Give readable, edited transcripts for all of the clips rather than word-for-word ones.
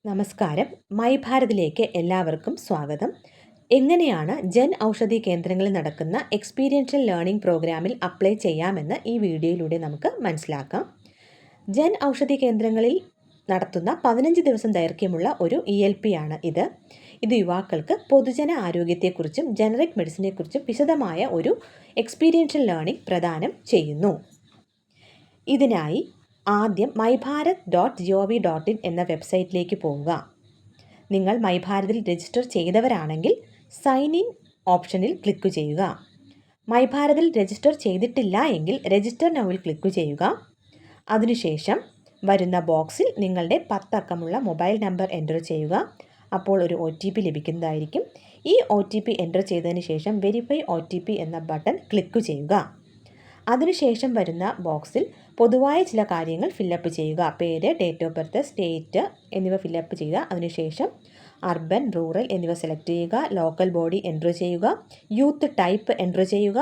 നമസ്കാരം. മൈ ഭാരതിലേക്ക് എല്ലാവർക്കും സ്വാഗതം. എങ്ങനെയാണ് ജൻ ഔഷധി കേന്ദ്രങ്ങളിൽ നടക്കുന്ന എക്സ്പീരിയൻഷ്യൽ ലേണിംഗ് പ്രോഗ്രാമിൽ അപ്ലൈ ചെയ്യാമെന്ന് ഈ വീഡിയോയിലൂടെ നമുക്ക് മനസ്സിലാക്കാം. ജൻ ഔഷധി കേന്ദ്രങ്ങളിൽ നടത്തുന്ന 15 ദിവസം ദൈർഘ്യമുള്ള ഒരു ELP ആണ് ഇത്. ഇത് യുവാക്കൾക്ക് പൊതുജന ആരോഗ്യത്തെക്കുറിച്ചും ജനറിക് മെഡിസിനെക്കുറിച്ചും വിശദമായ ഒരു എക്സ്പീരിയൻഷ്യൽ ലേണിംഗ് പ്രദാനം ചെയ്യുന്നു. ഇതിനായി ആദ്യം myBharat.gov.in എന്ന വെബ്സൈറ്റിലേക്ക് പോവുക. നിങ്ങൾ മൈഭാരതിൽ രജിസ്റ്റർ ചെയ്തവരാണെങ്കിൽ സൈൻ ഇൻ ഓപ്ഷനിൽ ക്ലിക്ക് ചെയ്യുക. മൈഭാരതിൽ രജിസ്റ്റർ ചെയ്തിട്ടില്ല എങ്കിൽ രജിസ്റ്റർ നൗവിൽ ക്ലിക്ക് ചെയ്യുക. അതിനുശേഷം വരുന്ന ബോക്സിൽ നിങ്ങളുടെ 10 അക്കമുള്ള മൊബൈൽ നമ്പർ എൻ്റർ ചെയ്യുക. അപ്പോൾ ഒരു OTP ലഭിക്കുന്നതായിരിക്കും. ഈ OTP എൻ്റർ ചെയ്തതിന് ശേഷം വെരിഫൈ OTP എന്ന ബട്ടൺ ക്ലിക്ക് ചെയ്യുക. അതിനുശേഷം വരുന്ന ബോക്സിൽ പൊതുവായ ചില കാര്യങ്ങൾ ഫില്ലപ്പ് ചെയ്യുക. പേര്, ഡേറ്റ് ഓഫ് ബർത്ത്, സ്റ്റേറ്റ് എന്നിവ ഫില്ലപ്പ് ചെയ്യുക. അതിനുശേഷം അർബൻ, റൂറൽ എന്നിവ സെലക്ട് ചെയ്യുക. ലോക്കൽ ബോഡി എൻ്റർ ചെയ്യുക. യൂത്ത് ടൈപ്പ് എൻ്റർ ചെയ്യുക.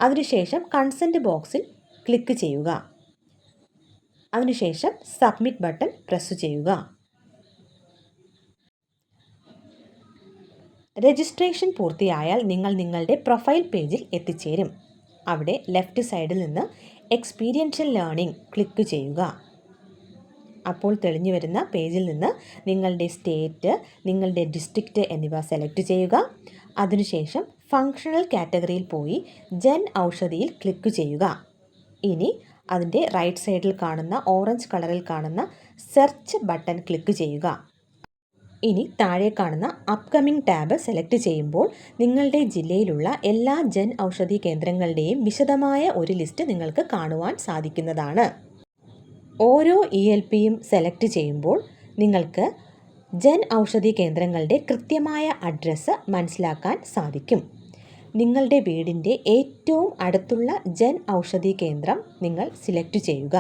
അതിനുശേഷം കൺസെൻറ്റ് ബോക്സിൽ ക്ലിക്ക് ചെയ്യുക. അതിനുശേഷം സബ്മിറ്റ് ബട്ടൺ പ്രസ് ചെയ്യുക. രജിസ്ട്രേഷൻ പൂർത്തിയായാൽ നിങ്ങൾ നിങ്ങളുടെ പ്രൊഫൈൽ പേജിൽ എത്തിച്ചേരും. അവിടെ ലെഫ്റ്റ് സൈഡിൽ നിന്ന് എക്സ്പീരിയൻഷ്യൽ ലേണിംഗ് ക്ലിക്ക് ചെയ്യുക. അപ്പോൾ തെളിഞ്ഞു വരുന്ന പേജിൽ നിന്ന് നിങ്ങളുടെ സ്റ്റേറ്റ്, നിങ്ങളുടെ ഡിസ്ട്രിക്റ്റ് എന്നിവ സെലക്ട് ചെയ്യുക. അതിനുശേഷം ഫങ്ഷണൽ കാറ്റഗറിയിൽ പോയി ജൻ ഔഷധിയിൽ ക്ലിക്ക് ചെയ്യുക. ഇനി അതിൻ്റെ റൈറ്റ് സൈഡിൽ കാണുന്ന ഓറഞ്ച് കളറിൽ കാണുന്ന സെർച്ച് ബട്ടൺ ക്ലിക്ക് ചെയ്യുക. ഇനി താഴെ കാണുന്ന അപ്കമിംഗ് ടാബ് സെലക്ട് ചെയ്യുമ്പോൾ നിങ്ങളുടെ ജില്ലയിലുള്ള എല്ലാ ജൻ ഔഷധി കേന്ദ്രങ്ങളുടെയും വിശദമായ ഒരു ലിസ്റ്റ് നിങ്ങൾക്ക് കാണുവാൻ സാധിക്കുന്നതാണ്. ഓരോ ELPയും സെലക്ട് ചെയ്യുമ്പോൾ നിങ്ങൾക്ക് ജൻ ഔഷധി കേന്ദ്രങ്ങളുടെ കൃത്യമായ അഡ്രസ്സ് മനസ്സിലാക്കാൻ സാധിക്കും. നിങ്ങളുടെ വീടിൻ്റെ ഏറ്റവും അടുത്തുള്ള ജൻ ഔഷധി കേന്ദ്രം നിങ്ങൾ സെലക്ട് ചെയ്യുക.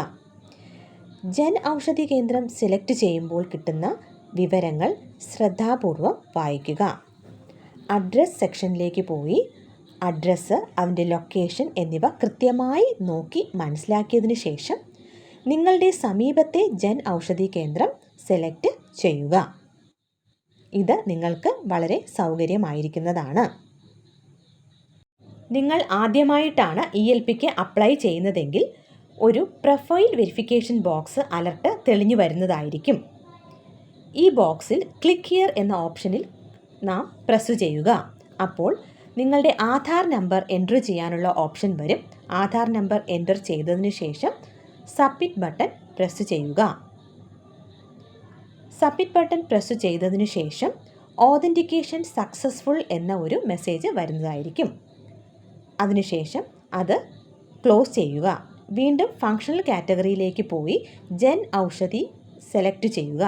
ജൻ ഔഷധി കേന്ദ്രം സെലക്ട് ചെയ്യുമ്പോൾ കിട്ടുന്ന വിവരങ്ങൾ ശ്രദ്ധാപൂർവം വായിക്കുക. അഡ്രസ് സെക്ഷനിലേക്ക് പോയി അഡ്രസ്സ്, അതിൻ്റെ ലൊക്കേഷൻ എന്നിവ കൃത്യമായി നോക്കി മനസ്സിലാക്കിയതിന് ശേഷം നിങ്ങളുടെ സമീപത്തെ ജൻ ഔഷധി കേന്ദ്രം സെലക്ട് ചെയ്യുക. ഇത് നിങ്ങൾക്ക് വളരെ സൗകര്യമായിരിക്കുന്നതാണ്. നിങ്ങൾ ആദ്യമായിട്ടാണ് ELPക്ക് അപ്ലൈ ചെയ്യുന്നതെങ്കിൽ ഒരു പ്രൊഫൈൽ വെരിഫിക്കേഷൻ ബോക്സ് അലർട്ട് തെളിഞ്ഞു വരുന്നതായിരിക്കും. ഈ ബോക്സിൽ ക്ലിക്ക് ഹിയർ എന്ന ഓപ്ഷനിൽ നാം പ്രസ് ചെയ്യുക. അപ്പോൾ നിങ്ങളുടെ ആധാർ നമ്പർ എൻ്റർ ചെയ്യാനുള്ള ഓപ്ഷൻ വരും. ആധാർ നമ്പർ എൻ്റർ ചെയ്തതിന് ശേഷം സബ്മിറ്റ് ബട്ടൺ പ്രസ് ചെയ്യുക. സബ്മിറ്റ് ബട്ടൺ പ്രസ് ചെയ്തതിന് ശേഷം ഓതൻറ്റിക്കേഷൻ സക്സസ്ഫുൾ എന്ന ഒരു മെസ്സേജ് വരുന്നതായിരിക്കും. അതിനുശേഷം അത് ക്ലോസ് ചെയ്യുക. വീണ്ടും ഫങ്ഷണൽ കാറ്റഗറിയിലേക്ക് പോയി ജൻ ഔഷധി സെലക്ട് ചെയ്യുക.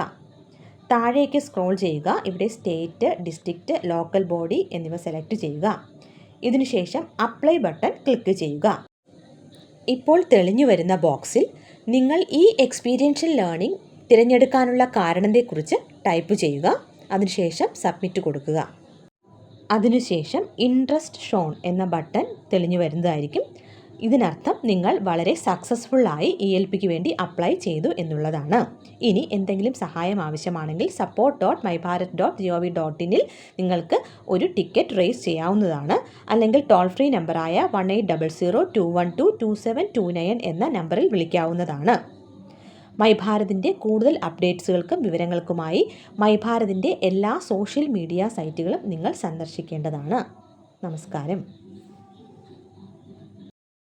താഴേക്ക് സ്ക്രോൾ ചെയ്യുക. ഇവിടെ സ്റ്റേറ്റ്, ഡിസ്ട്രിക്റ്റ്, ലോക്കൽ ബോഡി എന്നിവ സെലക്ട് ചെയ്യുക. ഇതിനുശേഷം അപ്ലൈ ബട്ടൺ ക്ലിക്ക് ചെയ്യുക. ഇപ്പോൾ തെളിഞ്ഞു വരുന്ന ബോക്സിൽ നിങ്ങൾ ഈ എക്സ്പീരിയൻഷ്യൽ ലേണിംഗ് തിരഞ്ഞെടുക്കാനുള്ള കാരണത്തെക്കുറിച്ച് ടൈപ്പ് ചെയ്യുക. അതിനുശേഷം സബ്മിറ്റ് കൊടുക്കുക. അതിനുശേഷം ഇൻട്രസ്റ്റ് ഷോൺ എന്ന ബട്ടൺ തെളിഞ്ഞു വരുന്നതായിരിക്കും. ഇതിനർത്ഥം നിങ്ങൾ വളരെ സക്സസ്ഫുള്ളായി ELPക്ക് വേണ്ടി അപ്ലൈ ചെയ്തു എന്നുള്ളതാണ്. ഇനി എന്തെങ്കിലും സഹായം ആവശ്യമാണെങ്കിൽ support.myBharat.gov.in നിങ്ങൾക്ക് ഒരു ടിക്കറ്റ് റേസ് ചെയ്യാവുന്നതാണ്. അല്ലെങ്കിൽ ടോൾ ഫ്രീ നമ്പറായ 1800-212-2729 എന്ന നമ്പറിൽ വിളിക്കാവുന്നതാണ്. മൈഭാരതിൻ്റെ കൂടുതൽ അപ്ഡേറ്റ്സുകൾക്കും വിവരങ്ങൾക്കുമായി മൈഭാരതിൻ്റെ എല്ലാ സോഷ്യൽ മീഡിയ സൈറ്റുകളും നിങ്ങൾ സന്ദർശിക്കേണ്ടതാണ്. നമസ്കാരം.